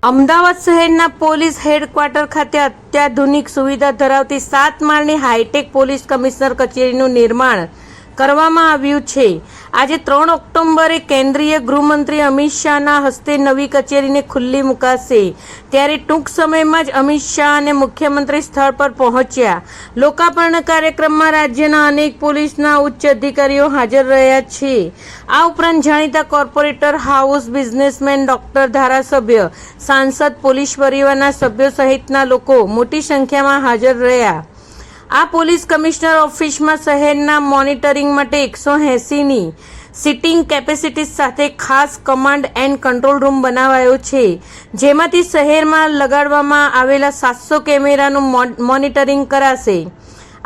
અમદાવાદ શહેરના police headquarter ખાતે અત્યાધુનિક સુવિધા ધરાવતી 7 માળની હાઈટેક પોલીસ કમિશનર કચેરીનું નિર્માણ કરવામાં આવ્યું છે। આજે 3 ઓક્ટોબરે કેન્દ્રીય ગૃહમંત્રી અમિત શાહના હસ્તે નવી કચેરીને ખુલ્લી મુકાશે। ત્યારે ટૂંક સમયમાં જ અમિત શાહ અને મુખ્યમંત્રી સ્થળ પર પહોંચ્યા। લોકાર્પણ કાર્યક્રમમાં રાજ્યના અનેક પોલીસના ઉચ્ચ અધિકારીઓ હાજર રહ્યા છે। આ ઉપરાંત જાણીતા કોર્પોરેટર, હાઉસ બિઝનેસમેન, ડોક્ટર, ધારાસભ્ય, સાંસદ, પોલીસ પરિવારના સભ્યો સહિતના લોકો મોટી સંખ્યામાં હાજર રહ્યા। આ પોલીસ કમિશનર ઓફિસમાં શહેરના મોનિટરિંગ માટે 180ની સિટિંગ કેપેસિટી સાથે ખાસ કમાન્ડ એન્ડ કંટ્રોલ રૂમ બનાવાયો છે, જેમાંથી શહેરમાં લગાડવામાં આવેલા 700 કેમેરાનું મોનિટરિંગ કરાશે।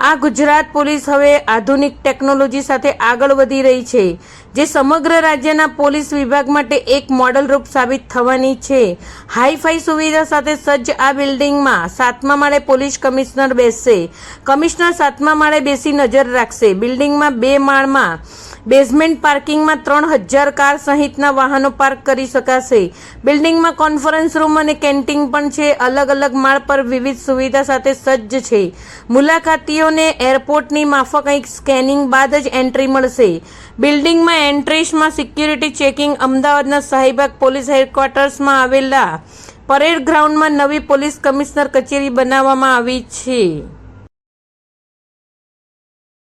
આ ગુજરાત પોલીસ હવે આધુનિક ટેકનોલોજી સાથે આગળ વધી રહી છે, જે સમગ્ર રાજ્યના પોલીસ વિભાગ માટે એક મોડલ રૂપ સાબિત થવાની છે। હાઈફાઈ સુવિધા સાથે સજ્જ આ બિલ્ડિંગમાં 7મા માળે પોલીસ કમિશનર બેસશે। કમિશનર 7મા માળે બેસી નજર રાખશે। બિલ્ડિંગમાં 2 માળમાં બેઝમેન્ટ પાર્કિંગમાં 3000 કાર સહિતના વાહનો પાર્ક કરી શકાશે। બિલ્ડિંગમાં કોન્ફરન્સ રૂમ અને કેન્ટીન પણ છે। અલગ અલગ માળ પર વિવિધ સુવિધા સાથે સજ્જ છે। મુલાકાતીઓને એરપોર્ટની માફક કંઈક સ્કેનિંગ બાદ જ એન્ટ્રી મળશે। બિલ્ડિંગમાં એન્ટ્રીસમાં સિક્યુરિટી ચેકિંગ। અમદાવાદના શાહીબાગ પોલીસ હેડક્વાર્ટર્સમાં આવેલા પરેડ ગ્રાઉન્ડમાં નવી પોલીસ કમિશનર કચેરી બનાવવામાં આવી છે।